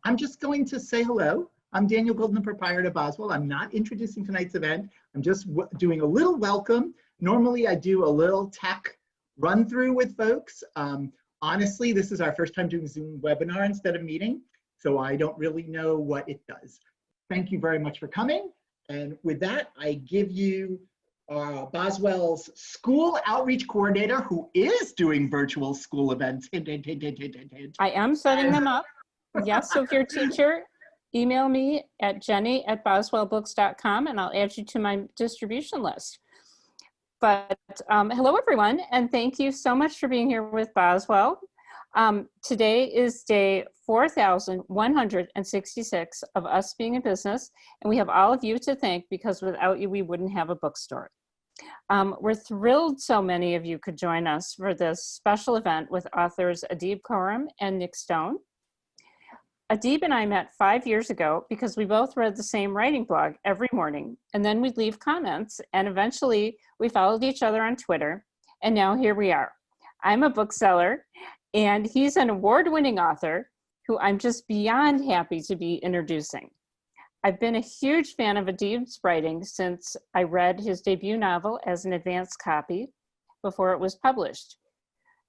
I'm just going to say hello. I'm Daniel Goldman, proprietor of Boswell. I'm not introducing tonight's event. I'm just doing a little welcome. Normally I do a little tech run through with folks. Honestly, this is our first time doing Zoom webinar instead of meeting, so I don't really know what it does. Thank you very much for coming. And with that, I give you Boswell's school outreach coordinator, who is doing virtual school events. I am setting them up. Yes, so if you're a teacher, email me at jenny@boswellbooks.com and I'll add you to my distribution list. But hello, everyone, and thank you so much for being here with Boswell. Today is day 4,166 of us being in business, and we have all of you to thank because without you, we wouldn't have a bookstore. We're thrilled so many of you could join us for this special event with authors Adib Khorram and Nic Stone. Adib and I met 5 years ago because we both read the same writing blog every morning, and then we'd leave comments, and eventually we followed each other on Twitter, and now here we are. I'm a bookseller, and he's an award-winning author who I'm just beyond happy to be introducing. I've been a huge fan of Adib's writing since I read his debut novel as an advanced copy before it was published.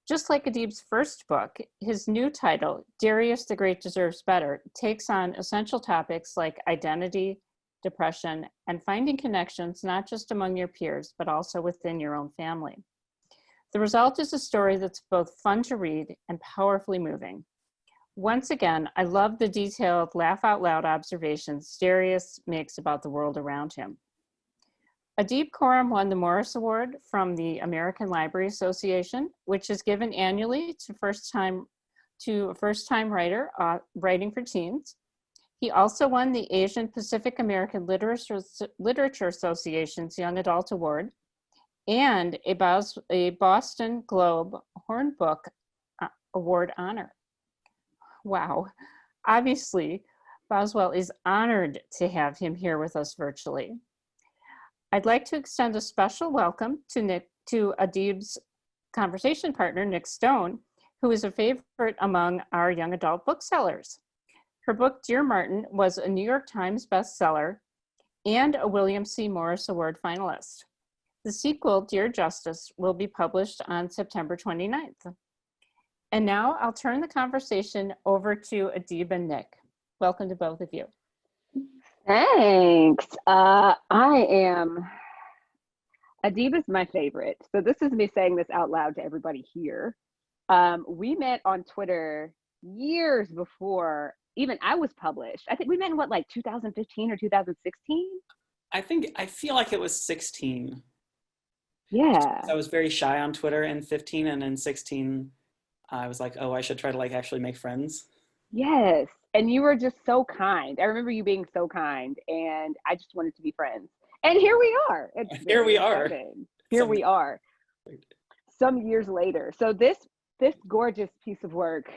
Just like Adib's first book, his new title, Darius the Great Deserves Better, takes on essential topics like identity, depression, and finding connections not just among your peers, but also within your own family. The result is a story that's both fun to read and powerfully moving. Once again, I love the detailed, laugh-out-loud observations Darius makes about the world around him. Adib Khorram won the Morris Award from the American Library Association, which is given annually to a first-time writer writing for teens. He also won the Asian Pacific American Literature Association's Young Adult Award and a Boston Globe Hornbook Award honor. Wow. Obviously, Boswell is honored to have him here with us virtually. I'd like to extend a special welcome to Adib's conversation partner, Nic Stone, who is a favorite among our young adult booksellers. Her book, Dear Martin, was a New York Times bestseller and a William C. Morris Award finalist. The sequel, Dear Justice, will be published on September 29th. And now I'll turn the conversation over to Adib and Nic. Welcome to both of you. Thanks. Adib is my favorite. So this is me saying this out loud to everybody here. We met on Twitter years before even I was published. I think we met in what, like 2015 or 2016? I feel like it was 16. Yeah. I was very shy on Twitter in 15, and in 16, I was like, oh, I should try to like actually make friends. Yes. And you were just so kind. I remember you being so kind, and I just wanted to be friends. And here we are. Here we are. Here we are. Some years later. So this gorgeous piece of work,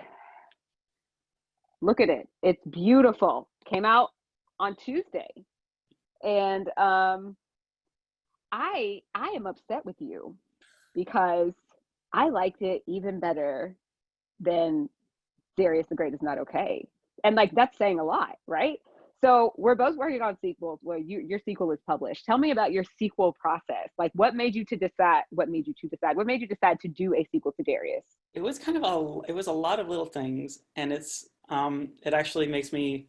look at it. It's beautiful. Came out on Tuesday. And I am upset with you because I liked it even better than Darius the Great is Not Okay. And like, that's saying a lot, right? So we're both working on sequels. Well, your sequel is published. Tell me about your sequel process. Like, what made you decide to do a sequel to Darius? It was it was a lot of little things. And it actually makes me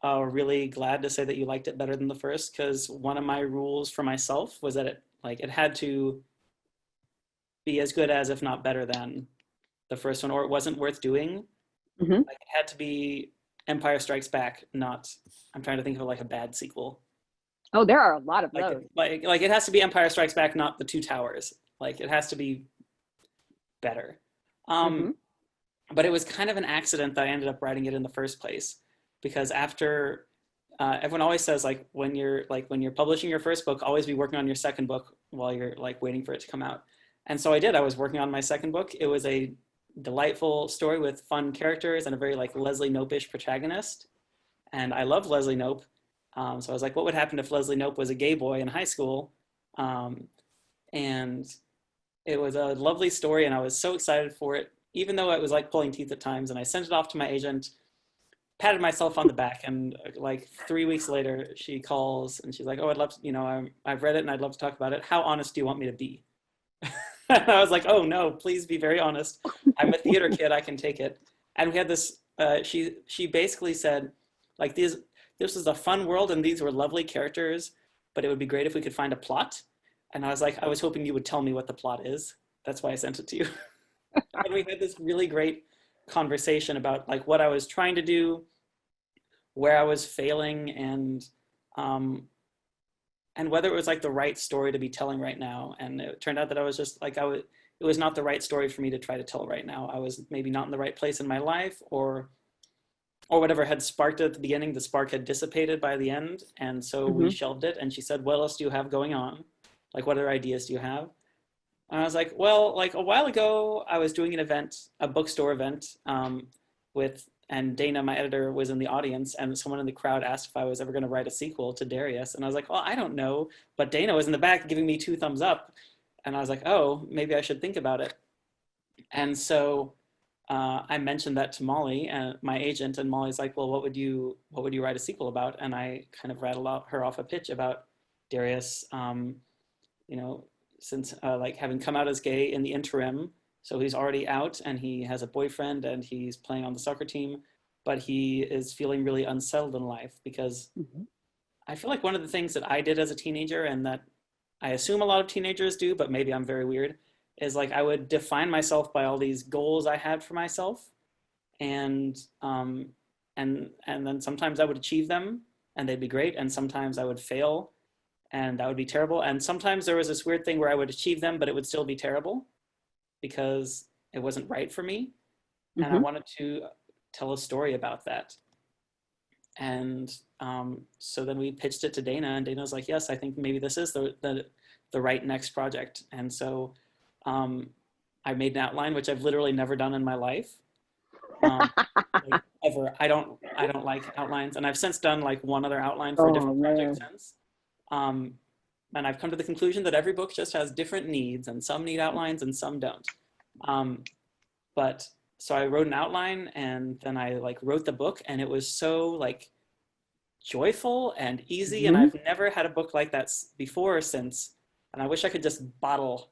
really glad to say that you liked it better than the first, because one of my rules for myself was that it had to be as good as, if not better than, the first one, or it wasn't worth doing. Mm-hmm. Like, it had to be Empire Strikes Back, not, I'm trying to think of like a bad sequel. Oh, there are a lot of those. Like it has to be Empire Strikes Back, not The Two Towers. Like, it has to be better. But it was kind of an accident that I ended up writing it in the first place, because after everyone always says, like, when you're publishing your first book, always be working on your second book while you're like waiting for it to come out. And so I did. I was working on my second book. It was a delightful story with fun characters and a very like Leslie Knope-ish protagonist. And I love Leslie Knope. So I was like, what would happen if Leslie Knope was a gay boy in high school? And it was a lovely story, and I was so excited for it, even though it was like pulling teeth at times. And I sent it off to my agent, patted myself on the back, and like 3 weeks later, she calls and she's like, "Oh, I'd love to, I've read it and I'd love to talk about it. How honest do you want me to be?" And I was like, "Oh no, please be very honest. I'm a theater kid. I can take it." And we had this. She basically said, like, this was a fun world and these were lovely characters, but it would be great if we could find a plot. And I was like, I was hoping you would tell me what the plot is. That's why I sent it to you. And we had this really great conversation about like what I was trying to do, where I was failing, and whether it was like the right story to be telling right now. And it turned out that I was just like, it was not the right story for me to try to tell right now. I was maybe not in the right place in my life, or whatever had sparked it at the beginning, the spark had dissipated by the end. And so we shelved it. And she said, "What else do you have going on? Like, what other ideas do you have?" And I was like, well, like a while ago, I was doing an event, a bookstore event and Dana, my editor, was in the audience, and someone in the crowd asked if I was ever going to write a sequel to Darius. And I was like, well, I don't know. But Dana was in the back giving me 2 thumbs up. And I was like, oh, maybe I should think about it. And so I mentioned that to Molly, my agent, and Molly's like, well, what would you write a sequel about? And I kind of rattled her off a pitch about Darius, since like having come out as gay in the interim. So he's already out and he has a boyfriend and he's playing on the soccer team, but he is feeling really unsettled in life because I feel like one of the things that I did as a teenager, and that I assume a lot of teenagers do, but maybe I'm very weird, is like I would define myself by all these goals I had for myself. And then sometimes I would achieve them and they'd be great. And sometimes I would fail and that would be terrible. And sometimes there was this weird thing where I would achieve them, but it would still be terrible because it wasn't right for me. And I wanted to tell a story about that. And so then we pitched it to Dana, and Dana was like, yes, I think maybe this is the right next project. And so I made an outline, which I've literally never done in my life. Like, ever. I don't like outlines. And I've since done like one other outline for a different project since. And I've come to the conclusion that every book just has different needs, and some need outlines and some don't. But so I wrote an outline, and then I like wrote the book, and it was so like joyful and easy. And I've never had a book like that before or since. And I wish I could just bottle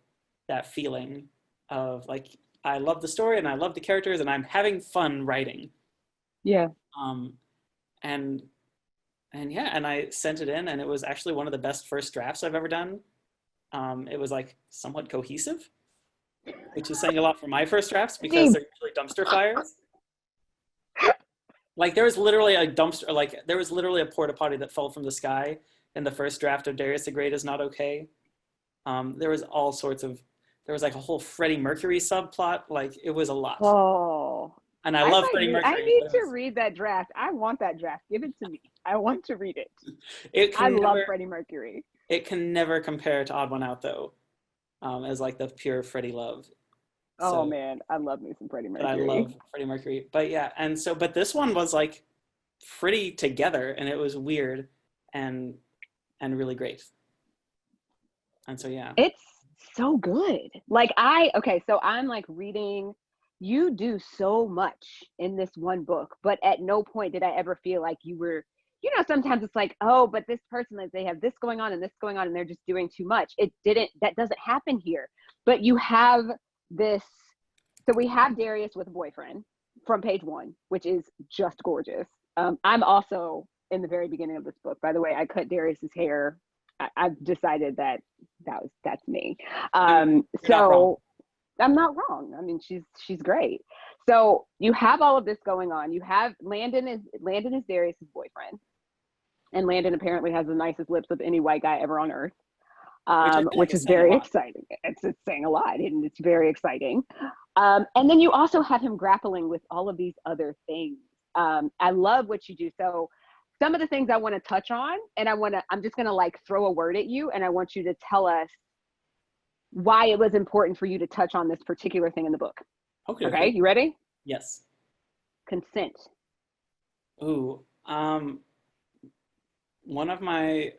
that feeling of like, I love the story and I love the characters and I'm having fun writing. Yeah. And I sent it in, and it was actually one of the best first drafts I've ever done. It was like somewhat cohesive, which is saying a lot for my first drafts because they're usually dumpster fires. Like there was literally a porta potty that fell from the sky in the first draft of Darius the Great is Not Okay. There was like a whole Freddie Mercury subplot. Like it was a lot. Oh. And I love Freddie Mercury. I need to read that draft. I want that draft. Give it to me. I want to read it. I love Freddie Mercury. It can never compare to Odd One Out though, as like the pure Freddie love. Oh man, I love me some Freddie Mercury. I love Freddie Mercury. But yeah, but this one was like pretty together, and it was weird and really great. And so yeah. It's so good. So I'm like reading. You do so much in this one book, but at no point did I ever feel like you were, sometimes it's like, oh, but this person, they have this going on and this going on and they're just doing too much. That doesn't happen here. But you have this, so we have Darius with a boyfriend from page 1, which is just gorgeous. I'm also in the very beginning of this book, by the way, I cut Darius's hair. I've decided that's me. So I'm not wrong. I mean, she's great. So you have all of this going on. You have Landon is Darius's boyfriend, and Landon apparently has the nicest lips of any white guy ever on earth, which is very exciting. It's saying a lot, and it's very exciting. And then you also have him grappling with all of these other things. I love what you do. So some of the things I want to touch on, and I'm just gonna like throw a word at you, and I want you to tell us why it was important for you to touch on this particular thing in the book. Okay. You ready? Yes. Consent. Ooh, one of my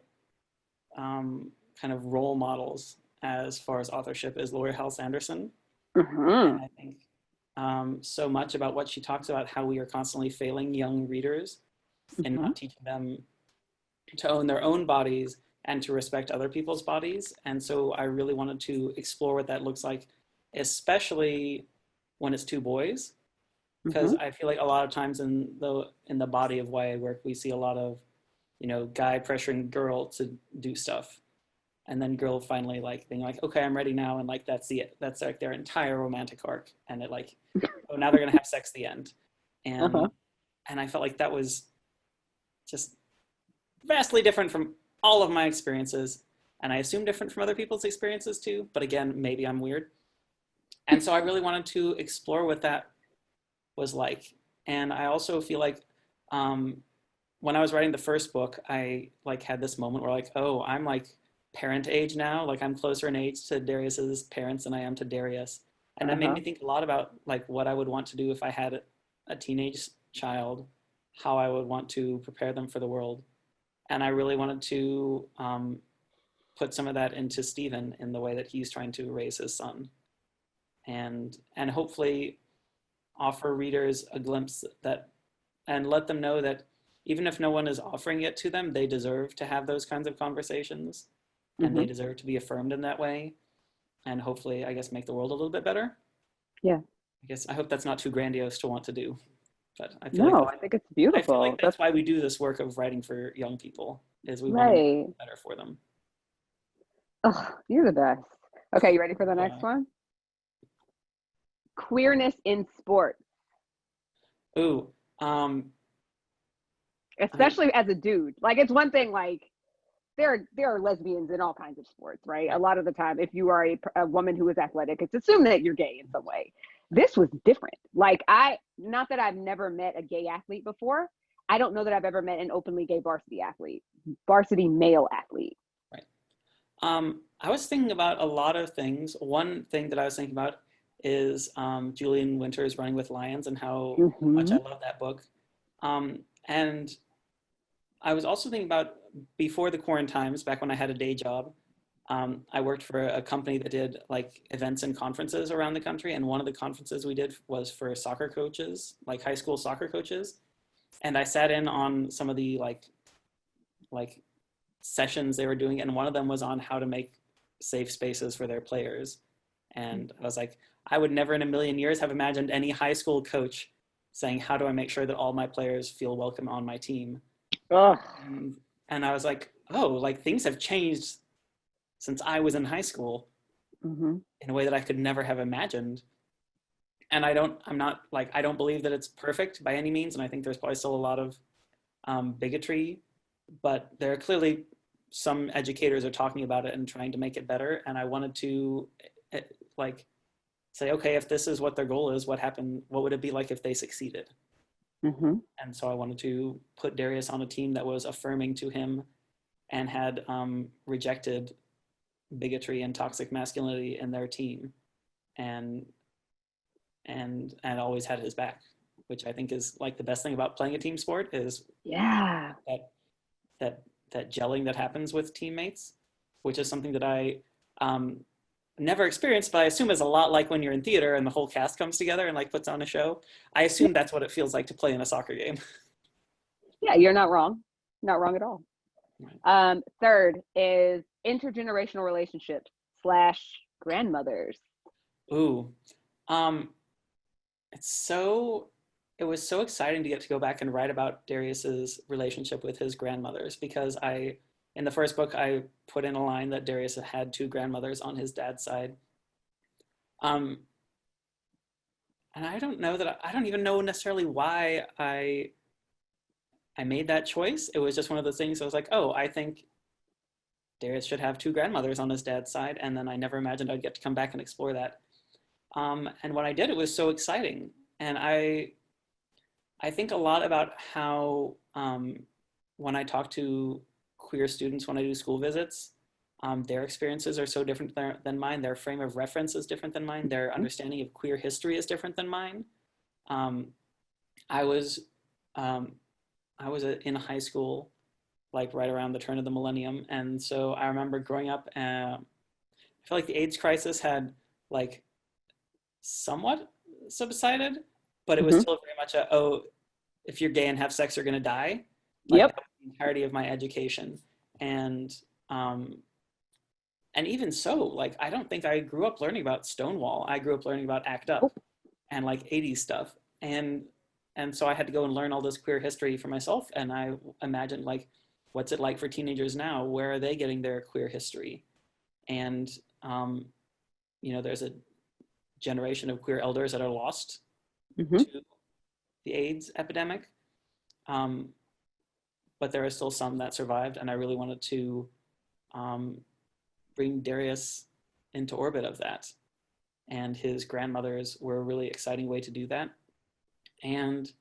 kind of role models as far as authorship is Lori Hal Sanderson. And I think so much about what she talks about, how we are constantly failing young readers and not teaching them to own their own bodies and to respect other people's bodies. And so I really wanted to explore what that looks like, especially when it's two boys, because I feel like a lot of times in the body of YA work, we see a lot of, you know, guy pressuring girl to do stuff, and then girl finally like being like, okay, I'm ready now, and like that's like their entire romantic arc, and it like, oh, now they're gonna have sex at the end, and and I felt like that was just vastly different from all of my experiences, and I assume different from other people's experiences too, but again, maybe I'm weird. And so I really wanted to explore what that was like. And I also feel like when I was writing the first book, I like had this moment where like, oh, I'm like parent age now, like I'm closer in age to Darius's parents than I am to Darius. And that made me think a lot about like what I would want to do if I had a teenage child, how I would want to prepare them for the world. And I really wanted to put some of that into Stephen in the way that he's trying to raise his son, and hopefully offer readers a glimpse that, and let them know that even if no one is offering it to them, they deserve to have those kinds of conversations, and they deserve to be affirmed in that way, and hopefully, I guess, make the world a little bit better. Yeah. I guess I hope that's not too grandiose to want to do, but I feel like I think it's beautiful. I feel like that's why we do this work of writing for young people, is we want to make it better for them. Oh, you're the best. Okay, you ready for the next one? Queerness in sports. Ooh. Especially as a dude. Like, it's one thing, like, there are lesbians in all kinds of sports, right? A lot of the time, if you are a woman who is athletic, it's assumed that you're gay in some way. This was different. Like, not that I've never met a gay athlete before. I don't know that I've ever met an openly gay varsity male athlete. Right. I was thinking about a lot of things. One thing that I was thinking about is Julian Winter's Running with Lions, and how much I love that book. And I was also thinking about, before the quarantimes, back when I had a day job, I worked for a company that did like events and conferences around the country. And one of the conferences we did was for soccer coaches, like high school soccer coaches. And I sat in on some of the like sessions they were doing. And one of them was on how to make safe spaces for their players. And I was like, I would never in a million years have imagined any high school coach saying, how do I make sure that all my players feel welcome on my team? And I was like, oh, like things have changed since I was in high school in a way that I could never have imagined. And I don't believe that it's perfect by any means. And I think there's probably still a lot of bigotry, but there are clearly some educators are talking about it and trying to make it better. And I wanted to like say, okay, if this is what their goal is, what would it be like if they succeeded? And so I wanted to put Darius on a team that was affirming to him and had rejected bigotry and toxic masculinity in their team, and always had his back, which I think is like the best thing about playing a team sport, is that gelling that happens with teammates, which is something that I never experienced, but I assume is a lot like when you're in theater and the whole cast comes together and like puts on a show. I assume that's what it feels like to play in a soccer game. Yeah, you're not wrong. Not wrong at all. Right. Third is intergenerational relationships / grandmothers. Ooh, it was so exciting to get to go back and write about Darius's relationship with his grandmothers, because in the first book, I put in a line that Darius had 2 grandmothers on his dad's side. And I don't even know necessarily why I made that choice. It was just one of those things. I was like, oh, I think Darius should have 2 grandmothers on his dad's side. And then I never imagined I'd get to come back and explore that. And when I did, it was so exciting. And I think a lot about how when I talk to queer students, when I do school visits, their experiences are so different than mine. Their frame of reference is different than mine. Their understanding of queer history is different than mine. I was in high school, like right around the turn of the millennium. And so I remember growing up, I feel like the AIDS crisis had like somewhat subsided, but it was still very much if you're gay and have sex, you're going to die. Like, Yep. that was the entirety of my education. And even so, like, I don't think I grew up learning about Stonewall. I grew up learning about ACT UP and like 80s stuff. And so I had to go and learn all this queer history for myself. And I imagined, like, what's it like for teenagers now? Where are they getting their queer history? And, there's a generation of queer elders that are lost to the AIDS epidemic. But there are still some that survived. And I really wanted to bring Darius into orbit of that. And his grandmothers were a really exciting way to do that. And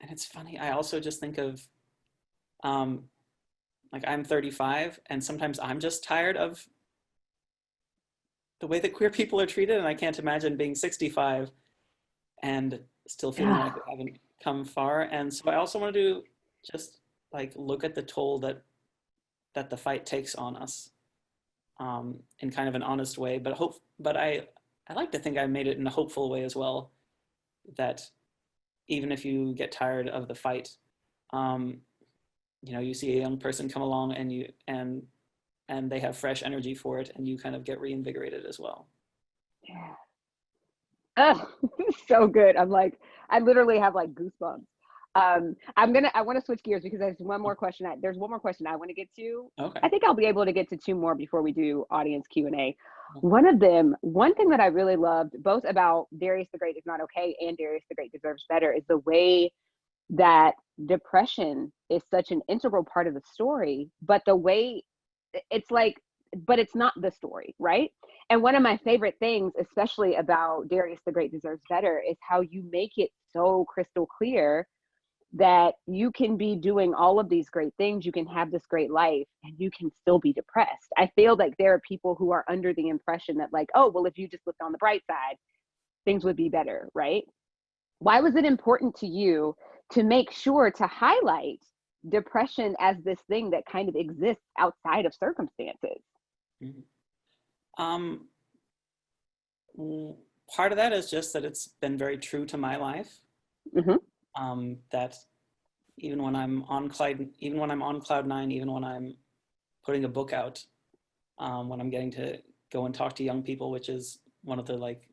it's funny, I also just think of, like, I'm 35, and sometimes I'm just tired of the way that queer people are treated, and I can't imagine being 65 and still feeling like we haven't come far. And so I also want to just, like, look at the toll that the fight takes on us, in kind of an honest way, but I like to think I made it in a hopeful way as well, that even if you get tired of the fight, you see a young person come along and they have fresh energy for it, and you kind of get reinvigorated as well. Yeah. Oh, so good. I literally have like goosebumps. I want to switch gears because there's one more question. There's one more question I want to get to. Okay. I think I'll be able to get to two more before we do audience Q&A. One thing that I really loved, both about Darius the Great Is Not Okay and Darius the Great Deserves Better, is the way that depression is such an integral part of the story, but the way it's like, but it's not the story, right? And one of my favorite things, especially about Darius the Great Deserves Better, is how you make it so crystal clear that you can be doing all of these great things, you can have this great life, and you can still be depressed. I feel like there are people who are under the impression that, like, oh, well, if you just looked on the bright side, things would be better, right? Why was it important to you to make sure to highlight depression as this thing that kind of exists outside of circumstances? Part of that is just that it's been very true to my life. That even when I'm on cloud nine, even when I'm putting a book out, when I'm getting to go and talk to young people, which is one of the, like,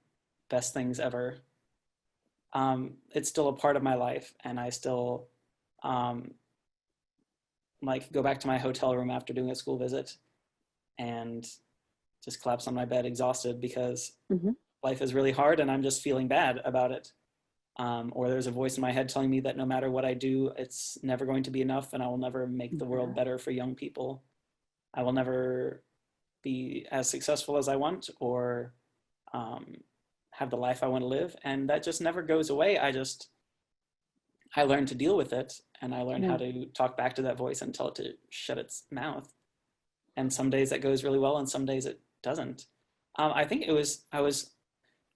best things ever, it's still a part of my life, and I still like go back to my hotel room after doing a school visit and just collapse on my bed exhausted because life is really hard and I'm just feeling bad about it. Or there's a voice in my head telling me that no matter what I do, it's never going to be enough, and I will never make the world better for young people. I will never be as successful as I want, or have the life I want to live. And that just never goes away. I learned to deal with it, and I learned how to talk back to that voice and tell it to shut its mouth. And some days that goes really well, and some days it doesn't. I think I was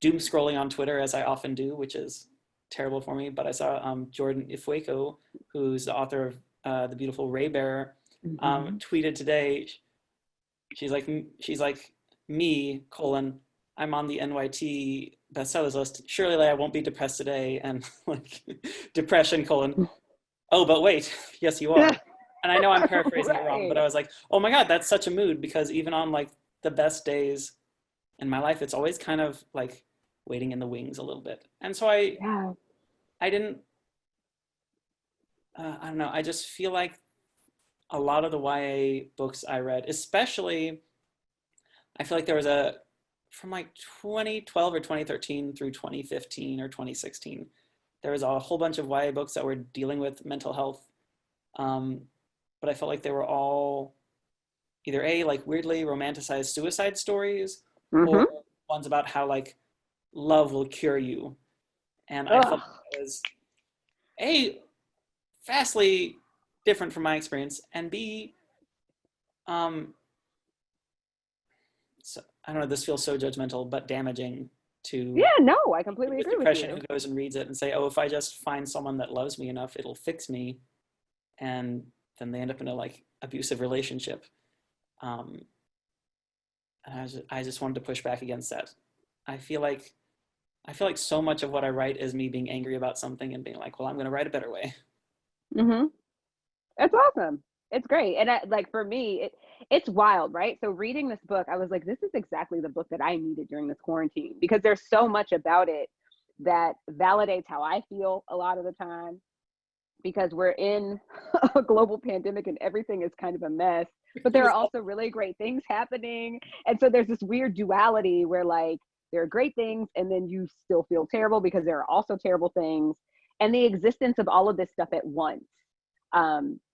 doom scrolling on Twitter, as I often do, which is terrible for me, but I saw Jordan Ifueko, who's the author of The Beautiful Ray Bearer, tweeted today. She's like me, I'm on the NYT bestsellers list. Surely I won't be depressed today. And like depression, oh, but wait, yes, you are. And I know I'm paraphrasing it wrong, but I was like, oh my God, that's such a mood, because even on like the best days in my life, it's always kind of like waiting in the wings a little bit. And so I didn't, I don't know, I just feel like a lot of the YA books I read, especially, I feel like there was from like 2012 or 2013 through 2015 or 2016, there was a whole bunch of YA books that were dealing with mental health. But I felt like they were all either like weirdly romanticized suicide stories, or ones about how like love will cure you. And I felt it was vastly different from my experience, and B, so I don't know, this feels so judgmental, but damaging to I completely agree with depression you. who goes and reads it and say, oh, if I just find someone that loves me enough, it'll fix me. And then they end up in a like abusive relationship. And I just wanted to push back against that. I feel like so much of what I write is me being angry about something and being like, well, I'm going to write a better way. Mm-hmm. It's awesome. It's great. And like for me, it's wild, right? So reading this book, I was like, this is exactly the book that I needed during this quarantine, because there's so much about it that validates how I feel a lot of the time, because we're in a global pandemic and everything is kind of a mess, but there are also really great things happening. And so there's this weird duality where like there are great things and then you still feel terrible because there are also terrible things, and the existence of all of this stuff at once.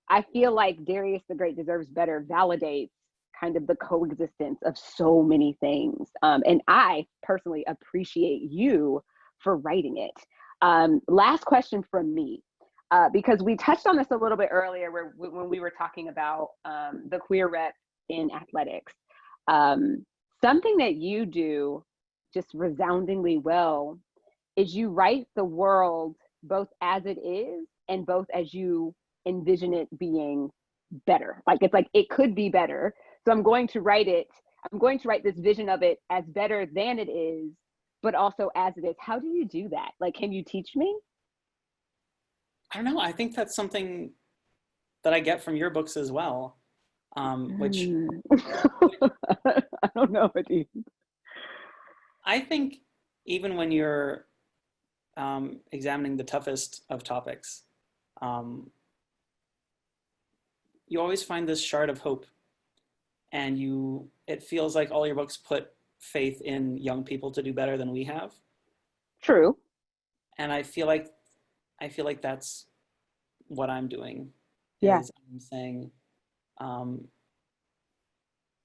I feel like Darius the Great Deserves Better validates kind of the coexistence of so many things. And I personally appreciate you for writing it. Last question from me, because we touched on this a little bit earlier when we were talking about the queer rep in athletics. Something that you do just resoundingly well is you write the world both as it is and both as you envision it being better. Like it's like it could be better, so I'm going to write this vision of it as better than it is, but also as it is. How do you do that? Like, can you teach me? I don't know. I think that's something that I get from your books as well, which I don't know, Adib. I think even when you're examining the toughest of topics, you always find this shard of hope, and it feels like all your books put faith in young people to do better than we have. True. And I feel like that's what I'm doing. Yeah. Is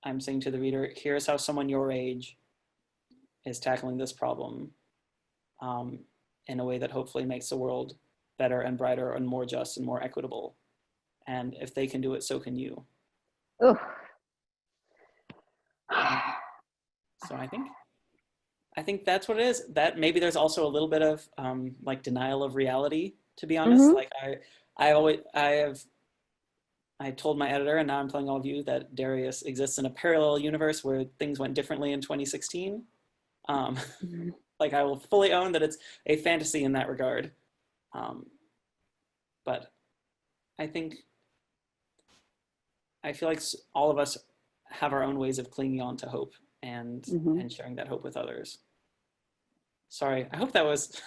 I'm saying to the reader, here's how someone your age is tackling this problem in a way that hopefully makes the world better and brighter and more just and more equitable. And if they can do it, so can you. Ugh. So I think that's what it is. That maybe there's also a little bit of like denial of reality, to be honest. Mm-hmm. Like I told my editor, and now I'm telling all of you, that Darius exists in a parallel universe where things went differently in 2016. Like I will fully own that it's a fantasy in that regard. But I feel like all of us have our own ways of clinging on to hope and sharing that hope with others. Sorry, I hope that was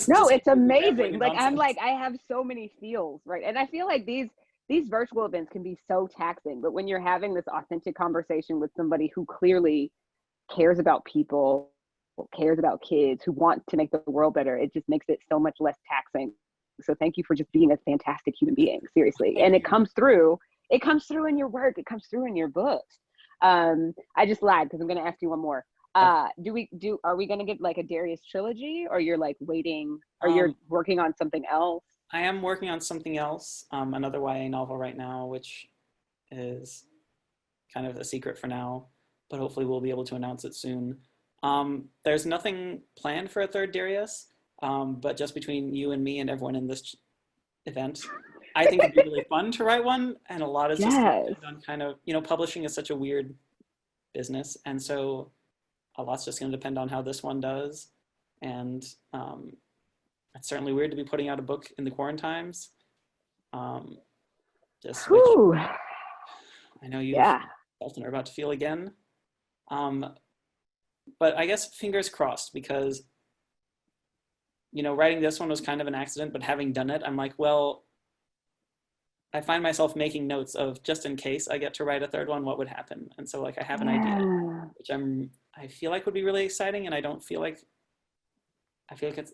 No, it's amazing. Like I'm like, I have so many feels, right? And I feel like these virtual events can be so taxing, but when you're having this authentic conversation with somebody who clearly cares about people, cares about kids, who wants to make the world better, it just makes it so much less taxing. So thank you for just being a fantastic human being, seriously. And it comes through in your work, it comes through in your books. I just lied because I'm going to ask you one more. Are we going to get like a Darius trilogy, or you're like waiting, or you're working on something else? I am working on something else, another YA novel right now, which is kind of a secret for now, but hopefully we'll be able to announce it soon. There's nothing planned for a third Darius, but just between you and me and everyone in this event, I think it'd be really fun to write one, and a lot is just on kind of, publishing is such a weird business, and so a lot's just going to depend on how this one does. And it's certainly weird to be putting out a book in the quarantimes. Just which I know you felt and are about to feel again. But I guess fingers crossed, because writing this one was kind of an accident, but having done it, I'm like, well, I find myself making notes of, just in case I get to write a third one, what would happen? And so like I have an idea, which I feel like would be really exciting, and I feel like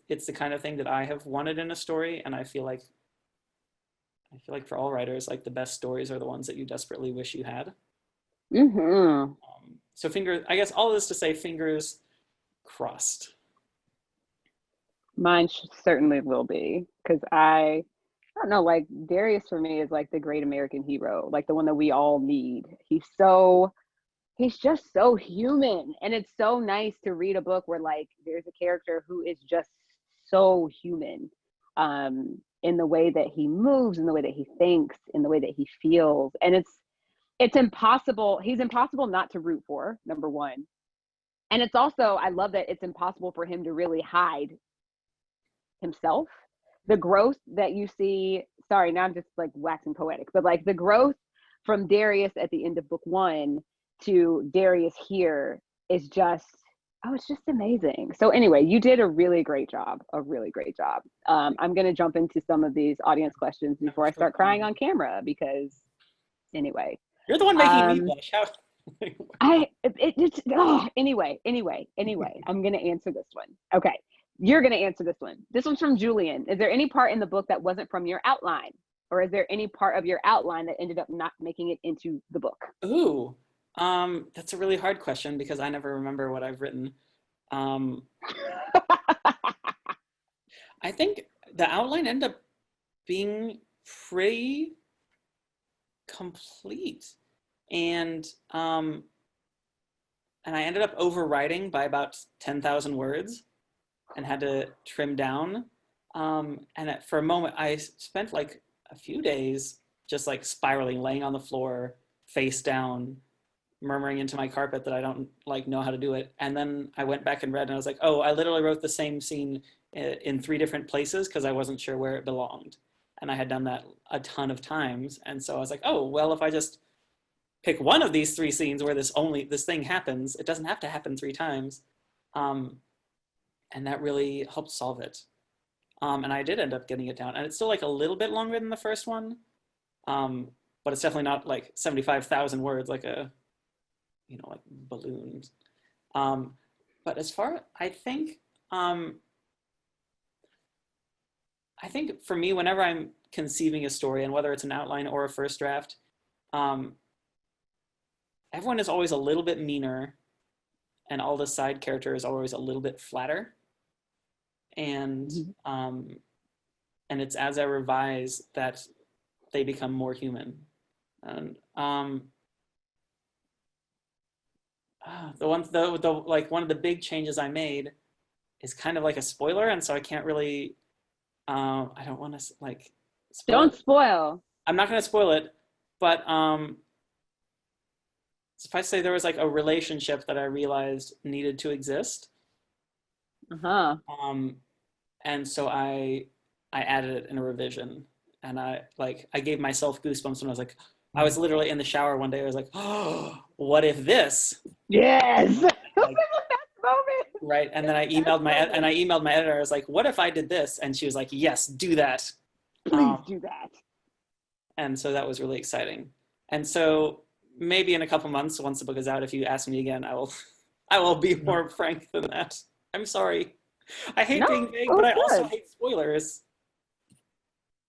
it's the kind of thing that I have wanted in a story, and I feel like for all writers, like the best stories are the ones that you desperately wish you had. Mm-hmm. So I guess all this to say, fingers crossed. Mine certainly will be, because I don't know, like Darius for me is like the great American hero, like the one that we all need. He's just so human, and it's so nice to read a book where like there's a character who is just so human, in the way that he moves, in the way that he thinks, in the way that he feels. And it's impossible. He's impossible not to root for, number one. And it's also, I love that it's impossible for him to really hide himself. The growth that you see, sorry, now I'm just like waxing poetic, but like the growth from Darius at the end of book 1 to Darius here is just, oh, it's just amazing. So anyway, you did a really great job, I'm going to jump into some of these audience questions before I start crying on camera, because anyway. You're the one making me blush. How? Anyway, I'm going to answer this one. Okay. You're going to answer this one. This one's from Julian. Is there any part in the book that wasn't from your outline? Or is there any part of your outline that ended up not making it into the book? Ooh, that's a really hard question because I never remember what I've written. I think the outline ended up being pretty complete. And I ended up overwriting by about 10,000 words and had to trim down. For a moment, I spent like a few days just like spiraling, laying on the floor, face down, murmuring into my carpet that I don't like know how to do it. And then I went back and read and I was like, oh, I literally wrote the same scene in 3 different places because I wasn't sure where it belonged. And I had done that a ton of times. And so I was like, oh, well, if I just pick one of these 3 scenes where this thing happens, it doesn't have to happen 3 times. And that really helped solve it. And I did end up getting it down. And it's still like a little bit longer than the first one. But it's definitely not like 75,000 words like a, like balloons. But as far, I think for me, whenever I'm conceiving a story, and whether it's an outline or a first draft, everyone is always a little bit meaner, and all the side characters are always a little bit flatter. And it's as I revise that they become more human. And one of the big changes I made is kind of like a spoiler, and so I can't really. I don't want to like. Don't spoil. I'm not going to spoil it, but suffice to say, there was like a relationship that I realized needed to exist. And so I added it in a revision, and I gave myself goosebumps when I was literally in the shower one day. I was like, oh, what if this? Yes. Like, moment. Right. And then I emailed my editor. I was like, what if I did this? And she was like, yes, do that. Please do that. And so that was really exciting. And so maybe in a couple months, once the book is out, if you ask me again, I will be more frank than that. I'm sorry. I hate being vague, but I also hate spoilers.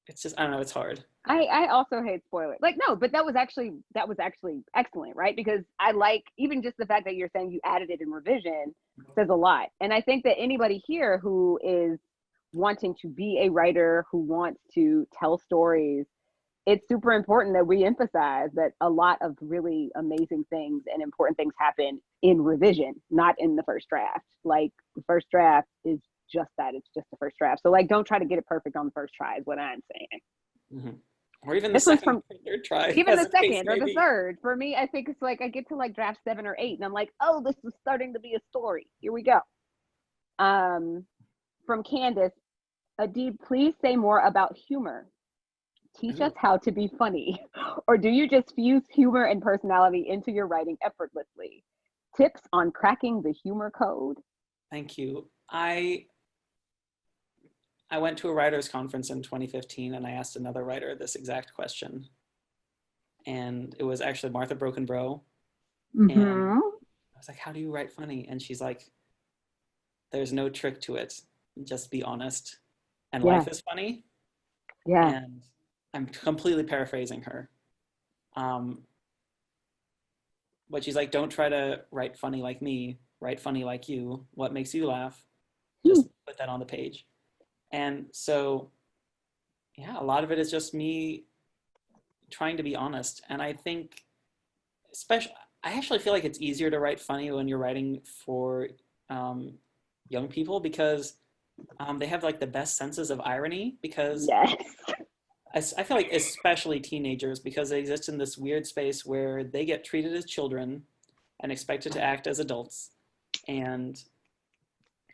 It's just, I don't know, it's hard. I also hate spoilers. Like, no, but that was actually excellent, right? Because I like, even just the fact that you're saying you added it in revision says a lot. And I think that anybody here who is wanting to be a writer, who wants to tell stories, it's super important that we emphasize that a lot of really amazing things and important things happen in revision, not in the first draft. Like, the first draft is just that, it's just the first draft. So like, don't try to get it perfect on the first try is what I'm saying. Mm-hmm. Or even the second or third try. Even the second or the third. For me, I think it's like I get to like draft 7 or 8 and I'm like, oh, this is starting to be a story. Here we go. From Candace, Adib, please say more about humor. Teach us how to be funny. Or do you just fuse humor and personality into your writing effortlessly? Tips on cracking the humor code? Thank you. I went to a writer's conference in 2015 and I asked another writer this exact question. And it was actually Martha Brokenbrough. And I was like, how do you write funny? And she's like, there's no trick to it. Just be honest. And life is funny. Yeah. And I'm completely paraphrasing her. But she's like, don't try to write funny like me. Write funny like you. What makes you laugh? Just put that on the page. And so, yeah, a lot of it is just me trying to be honest. And I think, I actually feel like it's easier to write funny when you're writing for young people because they have like the best senses of irony because I feel like especially teenagers, because they exist in this weird space where they get treated as children and expected to act as adults. and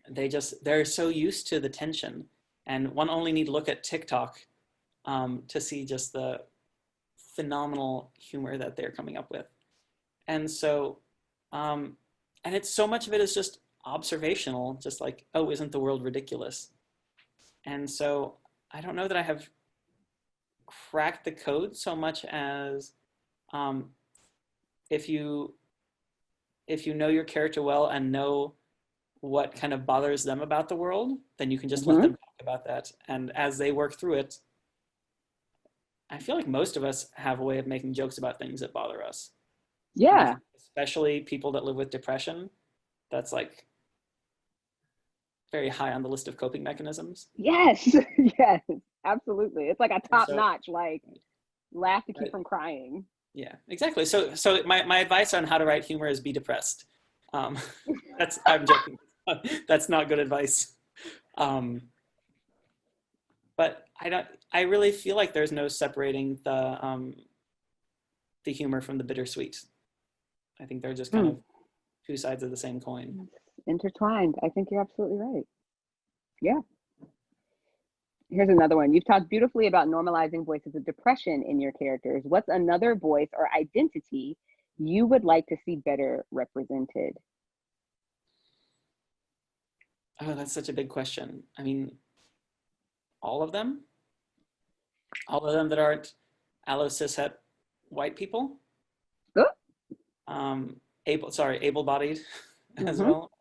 they're so used to the tension, and one only need look at TikTok to see just the phenomenal humor that they're coming up with. And so, and it's so much of it is just observational, just like, oh, isn't the world ridiculous? And so I don't know that I have cracked the code so much as if you know your character well and know what kind of bothers them about the world, then you can just let them talk about that. And as they work through it, I feel like most of us have a way of making jokes about things that bother us. Yeah. Especially people that live with depression. That's like very high on the list of coping mechanisms. Yes. Yes, absolutely. It's like a top notch, like laugh to keep from crying. Yeah, exactly. So my advice on how to write humor is be depressed. I'm joking. That's not good advice. But I really feel like there's no separating the humor from the bittersweet. I think they're just kind of two sides of the same coin. Intertwined. I think you're absolutely right. Yeah. Here's another one. You've talked beautifully about normalizing voices of depression in your characters. What's another voice or identity you would like to see better represented? Oh, that's such a big question. I mean, all of them that aren't allo cishet white people. Able-bodied as well,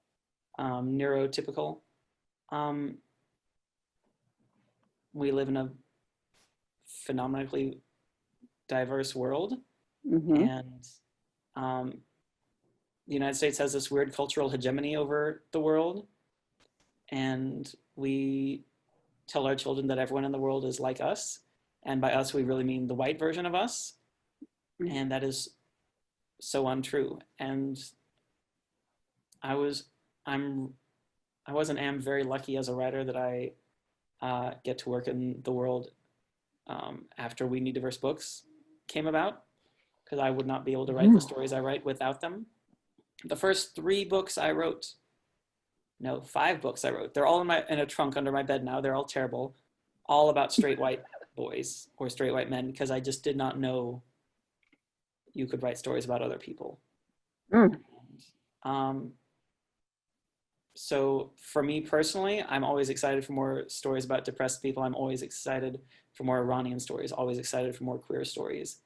neurotypical. We live in a phenomenally diverse world, and the United States has this weird cultural hegemony over the world, and we tell our children that everyone in the world is like us, and by us we really mean the white version of us, and that is so untrue. And I was and am very lucky as a writer that I get to work in the world after We Need Diverse Books came about, because I would not be able to write the stories I write without them. The first 5 books I wrote, they're all in a trunk under my bed now. They're all terrible, all about straight white boys or straight white men, because I just did not know you could write stories about other people. So for me personally, I'm always excited for more stories about depressed people. I'm always excited for more Iranian stories, always excited for more queer stories.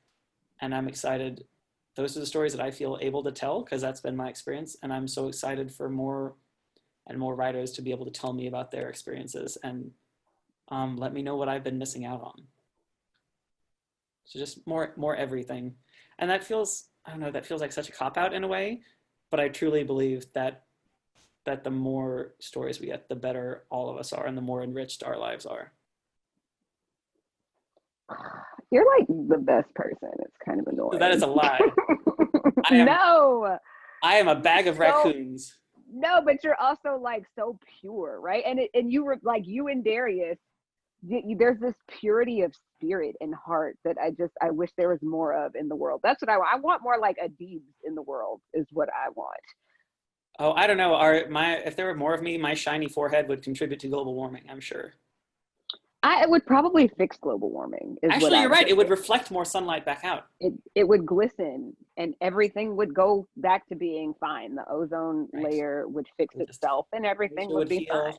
And I'm excited, those are the stories that I feel able to tell, because that's been my experience. And I'm so excited for more and more writers to be able to tell me about their experiences and let me know what I've been missing out on. So just more everything. And that feels, I don't know, that feels like such a cop-out in a way, but I truly believe that the more stories we get, the better all of us are and the more enriched our lives are. You're like the best person. It's kind of annoying. That is a lie. No. I am a bag of raccoons. No, but you're also like so pure, right? And you were like, you and Darius, there's this purity of spirit and heart that I wish there was more of in the world. That's what I want more like Adibs in the world is what I want. Oh, I don't know. If there were more of me, my shiny forehead would contribute to global warming, I'm sure. It would probably fix global warming. Actually, you're right. It would reflect more sunlight back out. It would glisten and everything would go back to being fine. The ozone layer would fix itself and everything would be fine.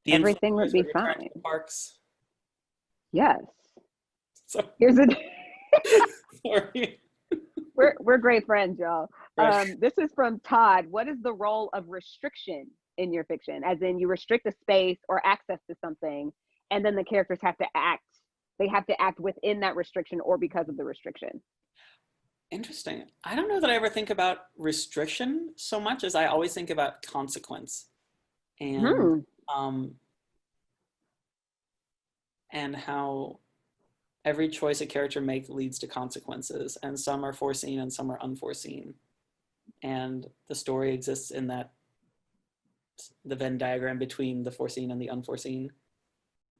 Everything would be fine. Parks. Yes. So here's a sorry. We're great friends, y'all. Right. This is from Todd. What is the role of restriction in your fiction? As in, you restrict a space or access to something, and then the characters have to act. They have to act within that restriction or because of the restriction. Interesting. I don't know that I ever think about restriction so much as I always think about consequence, and how every choice a character makes leads to consequences, and some are foreseen and some are unforeseen. And the story exists in the Venn diagram between the foreseen and the unforeseen.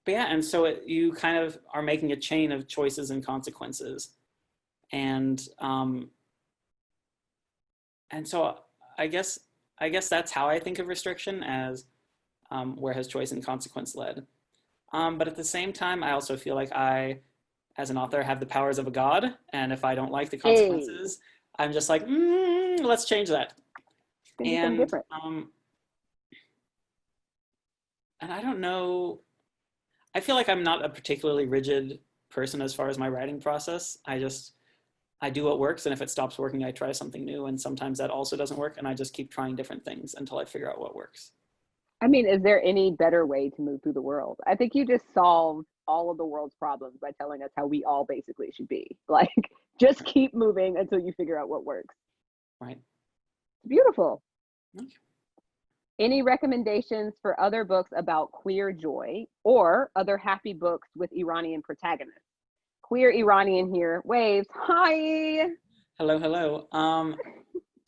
But yeah, and so you kind of are making a chain of choices and consequences. And so I guess I guess that's how I think of restriction, as where has choice and consequence led. But at the same time, I also feel like I, as an author, have the powers of a god, and if I don't like the Hey, consequences, I'm just like, let's change that. think of something different. And I don't know, I feel like I'm not a particularly rigid person as far as my writing process. I do what works, and if it stops working, I try something new, and sometimes that also doesn't work, and I just keep trying different things until I figure out what works. I mean, is there any better way to move through the world? I think you just solved all of the world's problems by telling us how we all basically should be. Like, just keep moving until you figure out what works. Right. Beautiful. Thank you. Any recommendations for other books about queer joy or other happy books with Iranian protagonists? Queer Iranian here, waves. Hi. Hello, hello.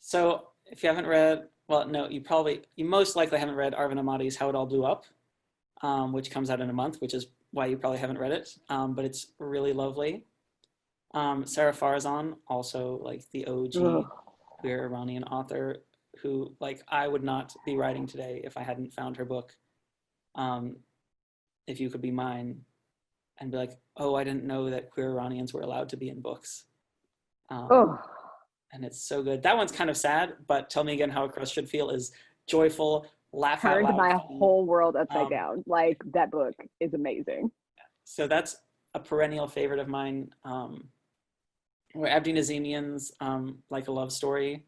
So if you haven't read, well, no, you most likely haven't read Arvin Ahmadi's How It All Blew Up, which comes out in a month, which is why you probably haven't read it, but it's really lovely. Sarah Farzan, also like the OG queer Iranian author, who like I would not be writing today if I hadn't found her book, If You Could Be Mine, and be like, oh, I didn't know that queer Iranians were allowed to be in books. And it's so good. That one's kind of sad, but Tell Me Again How a Crush Should Feel is joyful, laugh out Turned loud. my whole world upside down. Like, that book is amazing. So that's a perennial favorite of mine. Where Abdi Nazemian's Like a Love Story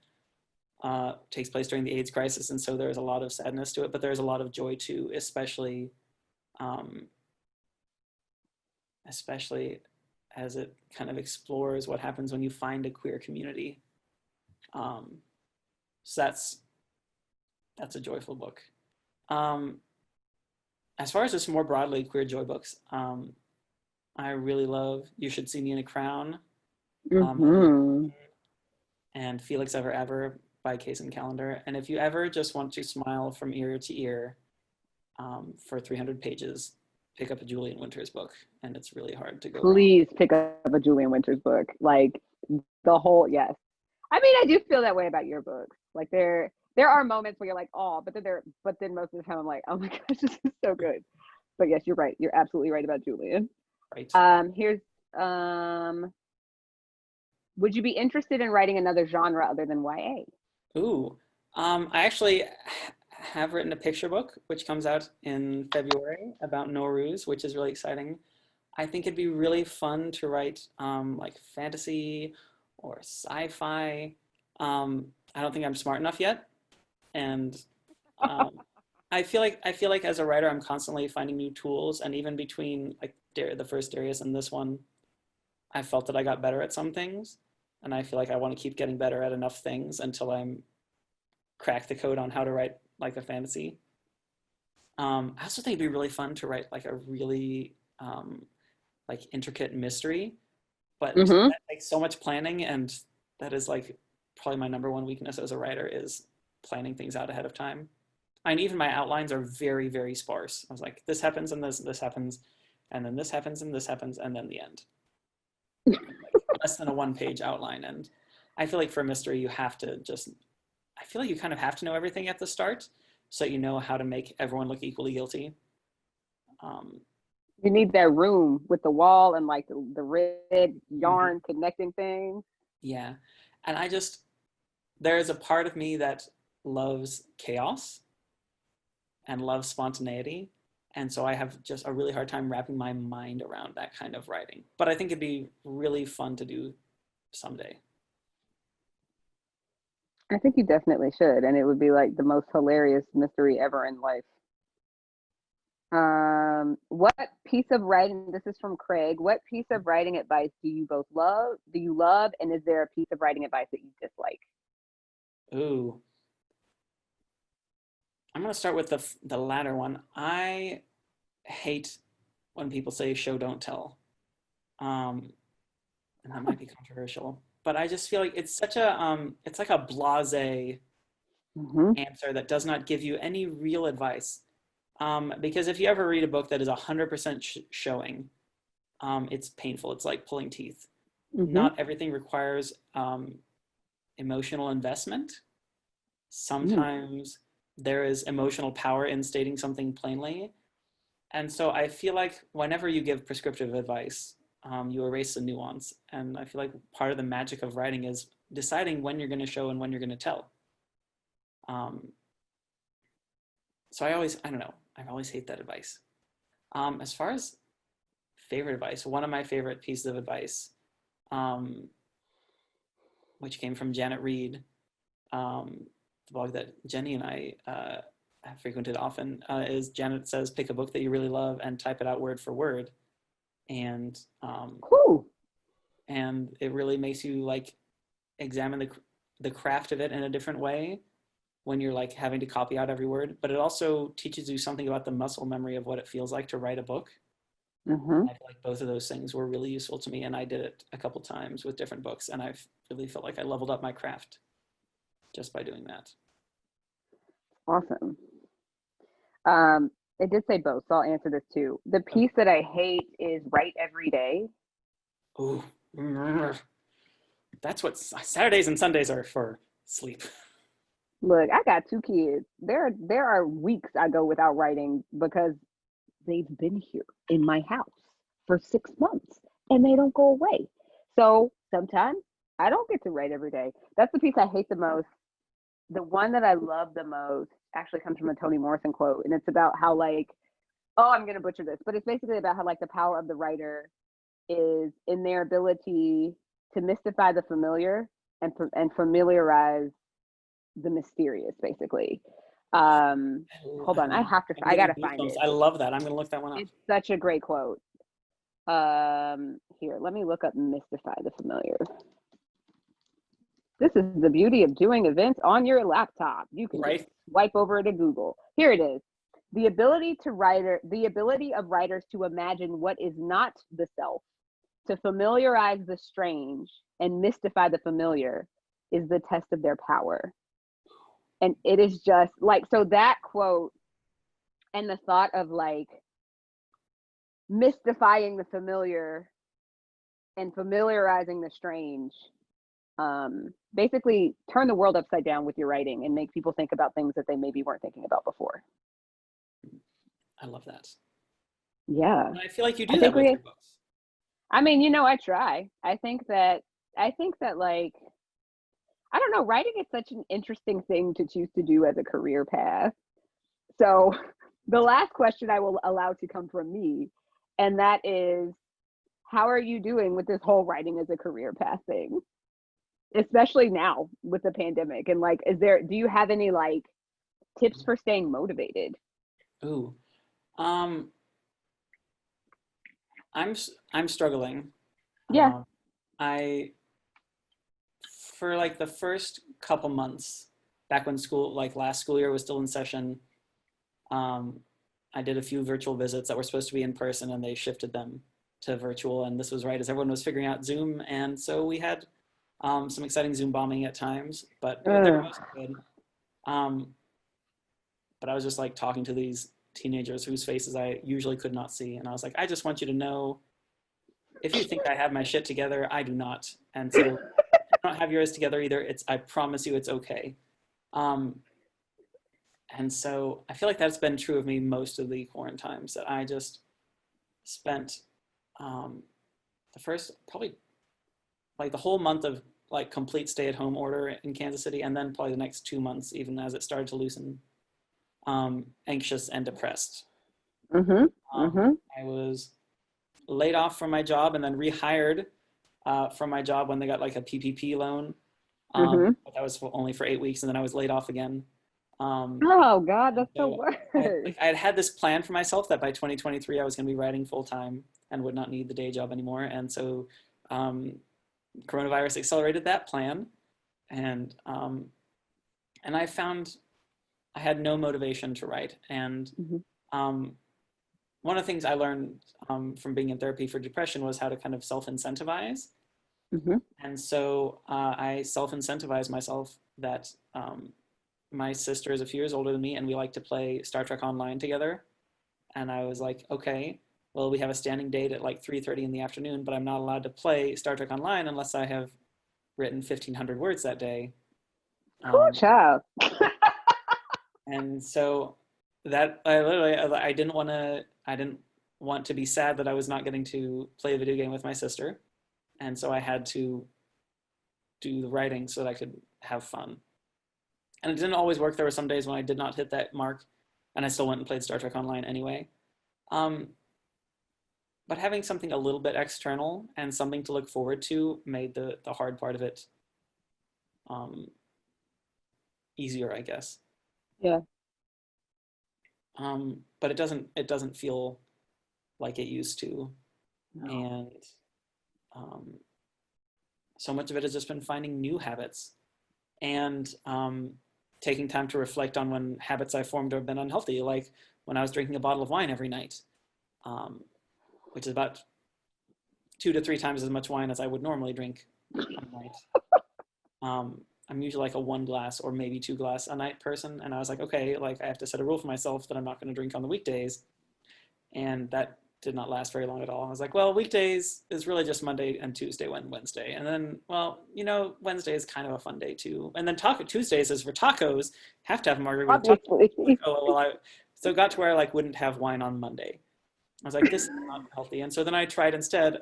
takes place during the AIDS crisis, and so there's a lot of sadness to it, but there's a lot of joy too, especially as it kind of explores what happens when you find a queer community. So that's a joyful book. As far as just more broadly queer joy books, I really love You Should See Me in a Crown, and Felix Ever Ever by Kaysen Callender. And if you ever just want to smile from ear to ear for 300 pages, pick up a Julian Winters book, and it's really hard to go Please pick up a Julian Winters book. Like, the whole, yes. I mean, I do feel that way about your books. Like, there are moments where you're like, oh, but then most of the time I'm like, oh my gosh, this is so good. But yes, you're right. You're absolutely right about Julian. Right. Here's would you be interested in writing another genre other than YA? Ooh, I actually have written a picture book, which comes out in February, about Nowruz, which is really exciting. I think it'd be really fun to write like fantasy or sci-fi. I don't think I'm smart enough yet, and I feel like as a writer, I'm constantly finding new tools, and even between like the first Darius and this one, I felt that I got better at some things, and I feel like I want to keep getting better at enough things until I'm crack the code on how to write like a fantasy. I also think it'd be really fun to write like a really like intricate mystery, but that takes so much planning, and that is like probably my number one weakness as a writer, is planning things out ahead of time. And even my outlines are very, very sparse. I was like, this happens and this happens, and then this happens and this happens, and then the end. Like less than a one-page outline. And I feel like for a mystery, you have to I feel like you kind of have to know everything at the start, so you know how to make everyone look equally guilty. You need that room with the wall and like the red yarn connecting things. Yeah. And there is a part of me that loves chaos and loves spontaneity. And so I have just a really hard time wrapping my mind around that kind of writing. But I think it'd be really fun to do someday. I think you definitely should. And it would be like the most hilarious mystery ever in life. What piece of writing, this is from Craig, what piece of writing advice do you love, and is there a piece of writing advice that you dislike? Ooh. I'm going to start with the latter one. I hate when people say show, don't tell. And that might be controversial, but I just feel like it's such it's like a blasé answer that does not give you any real advice. Because if you ever read a book that is 100% showing, it's painful. It's like pulling teeth. Not everything requires emotional investment. Sometimes there is emotional power in stating something plainly. And so I feel like whenever you give prescriptive advice, you erase the nuance. And I feel like part of the magic of writing is deciding when you're going to show and when you're going to tell. So I don't know, I always hate that advice. As far as favorite advice, one of my favorite pieces of advice, which came from Janet Reed, the blog that Jenny and I have frequented often, is Janet says, pick a book that you really love and type it out word for word. And Cool. And it really makes you like examine the craft of it in a different way when you're like having to copy out every word, but it also teaches you something about the muscle memory of what it feels like to write a book. Mm-hmm. I feel like both of those things were really useful to me, and I did it a couple times with different books, and I've really felt like I leveled up my craft just by doing that. Awesome. It did say both, so I'll answer this too. The piece that I hate is write every day. Oh, that's what Saturdays and Sundays are for, sleep. Look, I got 2 kids. There are weeks I go without writing because they've been here in my house for 6 months and they don't go away. So sometimes I don't get to write every day. That's the piece I hate the most. The one that I love the most actually comes from a Toni Morrison quote, and it's about how like, oh, I'm gonna butcher this, but it's basically about how like the power of the writer is in their ability to mystify the familiar and familiarize the mysterious, basically. Hold on, I gotta find it. I love that. I'm gonna look that one up. It's such a great quote. Here, let me look up mystify the familiar. This is the beauty of doing events on your laptop. You can just swipe over to Google. Here it is. The ability of writers to imagine what is not the self, to familiarize the strange and mystify the familiar is the test of their power. And it is just like, so that quote and the thought of like mystifying the familiar and familiarizing the strange, basically turn the world upside down with your writing and make people think about things that they maybe weren't thinking about before. I love that. Yeah. And I feel like you do that with your books. I mean, you know, I try. I think that like, I don't know, writing is such an interesting thing to choose to do as a career path. So the last question I will allow to come from me, and that is, how are you doing with this whole writing as a career path thing? Especially now with the pandemic, and like, do you have any like tips for staying motivated? Ooh, I'm struggling. Yeah. For like the first couple months back when last school year was still in session, I did a few virtual visits that were supposed to be in person, and they shifted them to virtual, and this was right as everyone was figuring out Zoom, and so we had some exciting Zoom bombing at times, but they were mostly good. But I was just like talking to these teenagers whose faces I usually could not see, and I was like, I just want you to know, if you think I have my shit together, I do not, and so if you don't have yours together either, I promise you it's okay. And so I feel like that's been true of me most of the quarantimes, that I just spent the first probably like the whole month of like complete stay-at-home order in Kansas City, and then probably the next 2 months, even as it started to loosen, anxious and depressed. I was laid off from my job and then rehired from my job when they got like a PPP loan. But that was only for 8 weeks, and then I was laid off again. Oh God, that's the worst. I had this plan for myself that by 2023 I was going to be writing full time and would not need the day job anymore, and so coronavirus accelerated that plan, and I found I had no motivation to write. And one of the things I learned from being in therapy for depression was how to kind of self-incentivize. And so I self-incentivized myself that my sister is a few years older than me, and we like to play Star Trek Online together. And I was like, okay, well, we have a standing date at like 3:30 in the afternoon, but I'm not allowed to play Star Trek Online unless I have written 1,500 words that day. Cool child. And so that I didn't want to be sad that I was not getting to play a video game with my sister. And so I had to do the writing so that I could have fun. And it didn't always work. There were some days when I did not hit that mark, and I still went and played Star Trek Online anyway. But having something a little bit external and something to look forward to made the hard part of it easier, I guess. Yeah. But it doesn't feel like it used to. No. And so much of it has just been finding new habits and taking time to reflect on when habits I formed have been unhealthy, like when I was drinking a bottle of wine every night, which is about 2 to 3 times as much wine as I would normally drink a night. I'm usually like a 1 glass or maybe 2 glass a night person. And I was like, okay, like I have to set a rule for myself that I'm not going to drink on the weekdays. And that did not last very long at all. I was like, well, weekdays is really just Monday and Tuesday and Wednesday. And then, well, Wednesday is kind of a fun day too. And then Tuesdays is for tacos, have to have margarita tacos. So it got to where I like wouldn't have wine on Monday. I was like, this is not healthy. And so then I tried instead,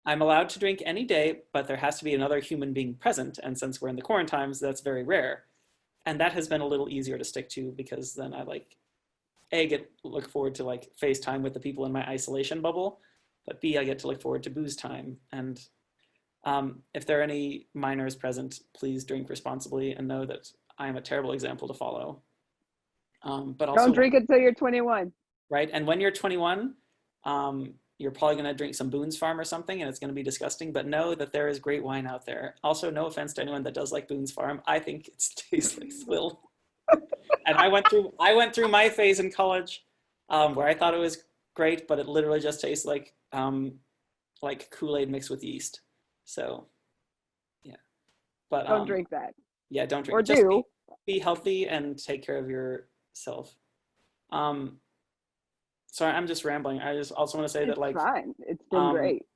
I'm allowed to drink any day, but there has to be another human being present. And since we're in the quarantimes, that's very rare. And that has been a little easier to stick to because then I look forward to like FaceTime with the people in my isolation bubble, but B, I get to look forward to booze time. And if there are any minors present, please drink responsibly and know that I am a terrible example to follow. But also, don't drink until you're 21. Right, and when you're 21, you're probably going to drink some Boone's Farm or something, and it's going to be disgusting. But know that there is great wine out there. Also, no offense to anyone that does like Boone's Farm, I think it tastes like swill. And I went through my phase in college where I thought it was great, but it literally just tastes like Kool-Aid mixed with yeast. So, yeah. But don't drink that. Yeah, don't drink. Or just do. Be healthy and take care of yourself. Sorry, I'm just rambling. I just also want to say that like fine. It's been great.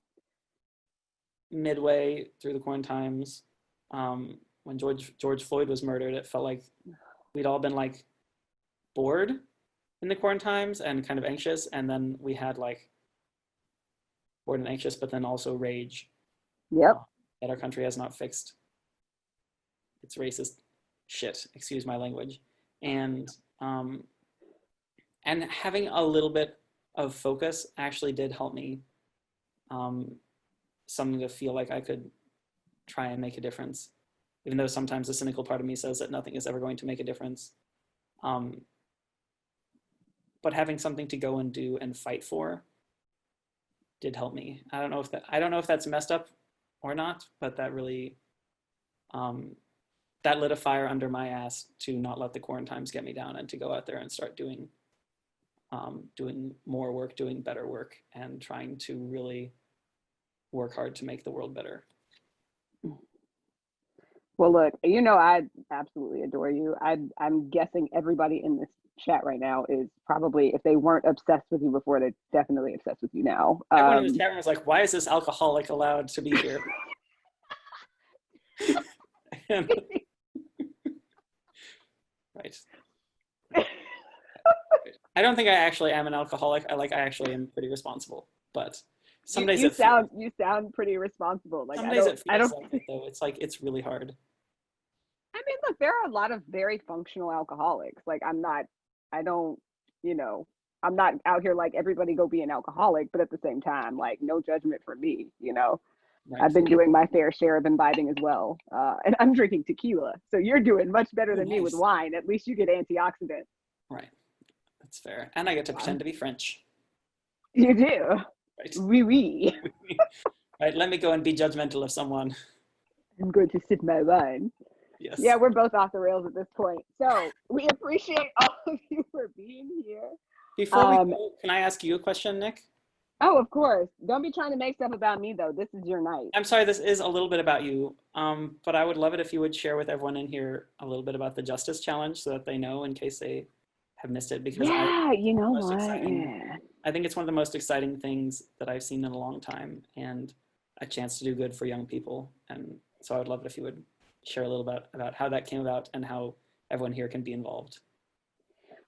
Midway through the quarantimes, when George Floyd was murdered, it felt like we'd all been like bored in the quarantimes and kind of anxious, and then we had like bored and anxious, but then also rage. Yep. That our country has not fixed its racist shit. Excuse my language, and having a little bit of focus actually did help me. Something to feel like I could try and make a difference, even though sometimes the cynical part of me says that nothing is ever going to make a difference. But having something to go and do and fight for did help me. I don't know if that's messed up or not, but that really, that lit a fire under my ass to not let the quarantimes get me down and to go out there and start doing more work, doing better work, and trying to really work hard to make the world better. Well, look, I absolutely adore you. I'm guessing everybody in this chat right now is probably, if they weren't obsessed with you before, they're definitely obsessed with you now. Everyone in the chat room was like, why is this alcoholic allowed to be here? Right. I don't think I actually am an alcoholic. I actually am pretty responsible, but some days you sound pretty responsible. Like some days it feels like it, though. It's like it's really hard. I mean, look, there are a lot of very functional alcoholics. Like I'm not out here like everybody go be an alcoholic, but at the same time, like no judgment for me, Right. I've been doing my fair share of imbibing as well. And I'm drinking tequila. So you're doing much better than me with wine. At least you get antioxidant. Right. That's fair. And I get to pretend to be French. You do. Right. Oui, oui. Right. Let me go and be judgmental of someone. I'm going to sip my wine. Yes. Yeah, we're both off the rails at this point. So we appreciate all of you for being here. Before we go, can I ask you a question, Nick? Oh, of course. Don't be trying to make stuff about me, though. This is your night. I'm sorry, this is a little bit about you, but I would love it if you would share with everyone in here a little bit about the Justice Challenge so that they know in case they have missed it. Because I think it's one of the most exciting things that I've seen in a long time, and a chance to do good for young people. And so I would love it if you would share a little about how that came about and how everyone here can be involved.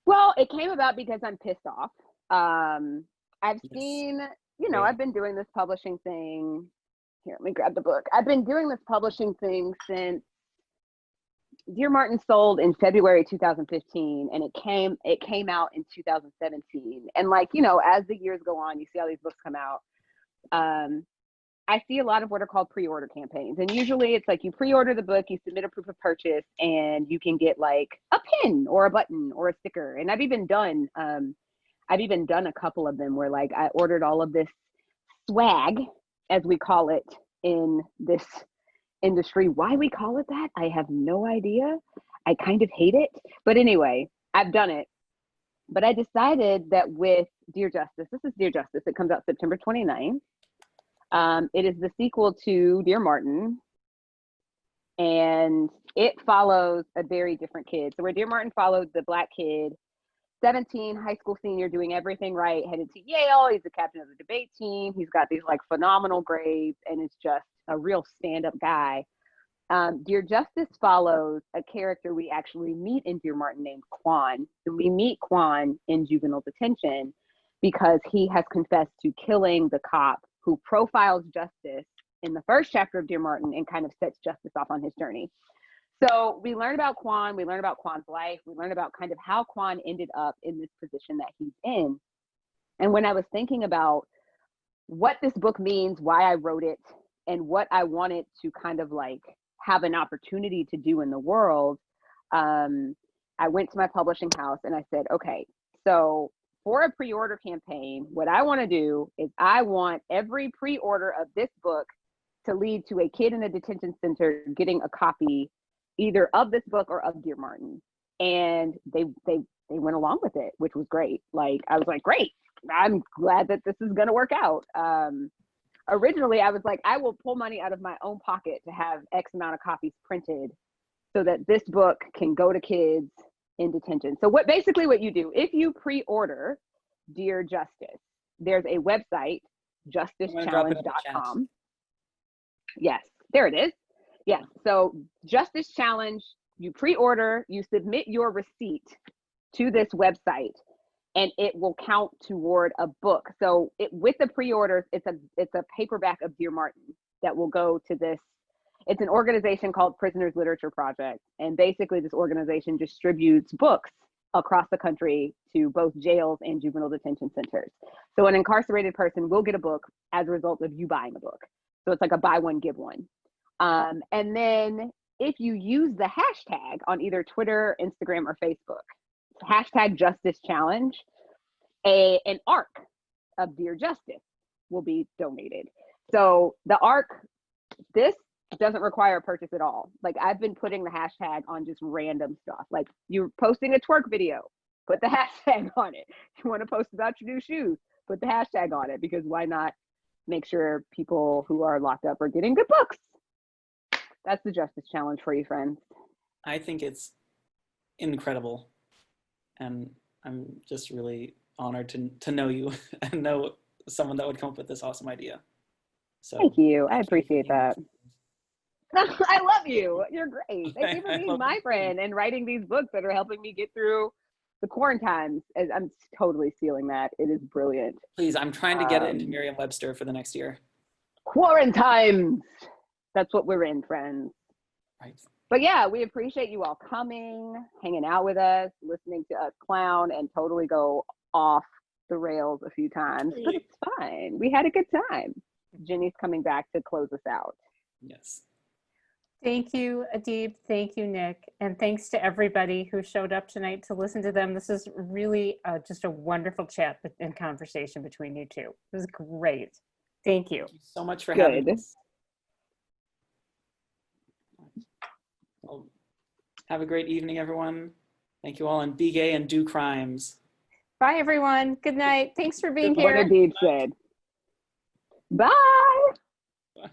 Well, it came about because I'm pissed off. I've Yes. seen, you know, Great. I've been doing this publishing thing. Here, let me grab the book. I've been doing this publishing thing since Dear Martin sold in February 2015, and it came out in 2017. And like, you know, as the years go on, you see how these books come out. I see a lot of what are called pre-order campaigns. And usually it's like you pre-order the book, you submit a proof of purchase, and you can get like a pin or a button or a sticker. And I've even done a couple of them where like I ordered all of this swag, as we call it in this industry. Why we call it that, I have no idea. I kind of hate it. But anyway, I've done it. But I decided that with Dear Justice, this is Dear Justice, it comes out September 29th. It is the sequel to Dear Martin, and it follows a very different kid. So where Dear Martin followed the Black kid, 17, high school senior, doing everything right, headed to Yale. He's the captain of the debate team. He's got these like phenomenal grades, and it's just a real stand-up guy. Dear Justice follows a character we actually meet in Dear Martin named Quan. And we meet Quan in juvenile detention because he has confessed to killing the cop who profiles Justice in the first chapter of Dear Martin and kind of sets Justice off on his journey. So we learn about Quan, we learn about Quan's life, we learn about kind of how Quan ended up in this position that he's in. And when I was thinking about what this book means, why I wrote it, and what I wanted to kind of like have an opportunity to do in the world, I went to my publishing house and I said, okay, so for a pre-order campaign, what I want to do is I want every pre-order of this book to lead to a kid in a detention center getting a copy either of this book or of Dear Martin. And they went along with it, which was great. Like, I was like, great, I'm glad that this is going to work out. Originally, I was like, I will pull money out of my own pocket to have X amount of copies printed so that this book can go to kids in detention. So what you do, if you pre-order Dear Justice, there's a website, justicechallenge.com. Yes, there it is. Yes, so Justice Challenge, you pre-order, you submit your receipt to this website, and it will count toward a book. So with the pre-orders, it's a paperback of Dear Martin that will go to this. It's an organization called Prisoners Literature Project. And basically this organization distributes books across the country to both jails and juvenile detention centers. So an incarcerated person will get a book as a result of you buying a book. So it's like a buy one, give one. And then if you use the hashtag on either Twitter, Instagram, or Facebook, hashtag Justice Challenge, an arc of Dear Justice will be donated. So the arc, this doesn't require a purchase at all. Like, I've been putting the hashtag on just random stuff. Like, you're posting a twerk video, put the hashtag on it. You want to post about your new shoes, put the hashtag on it, because why not make sure people who are locked up are getting good books? That's the Justice Challenge for you, friends. I think it's incredible. And I'm just really honored to know you and know someone that would come up with this awesome idea. So thank you. I appreciate that. I love you. You're great. Thank you for being my friend and writing these books that are helping me get through the quarantimes. I'm totally stealing that. It is brilliant. Please, I'm trying to get it into Merriam-Webster for the next year. Quarantimes. That's what we're in, friends. Right. But yeah, we appreciate you all coming, hanging out with us, listening to us clown and totally go off the rails a few times. But it's fine. We had a good time. Jenny's coming back to close us out. Yes. Thank you, Adib. Thank you, Nic. And thanks to everybody who showed up tonight to listen to them. This is really just a wonderful chat and conversation between you two. It was great. Thank you. Thank you so much for having us. Well, have a great evening, everyone. Thank you all, and be gay and do crimes. Bye, everyone. Good night. Thanks for being here. What Adib said. Bye. Bye.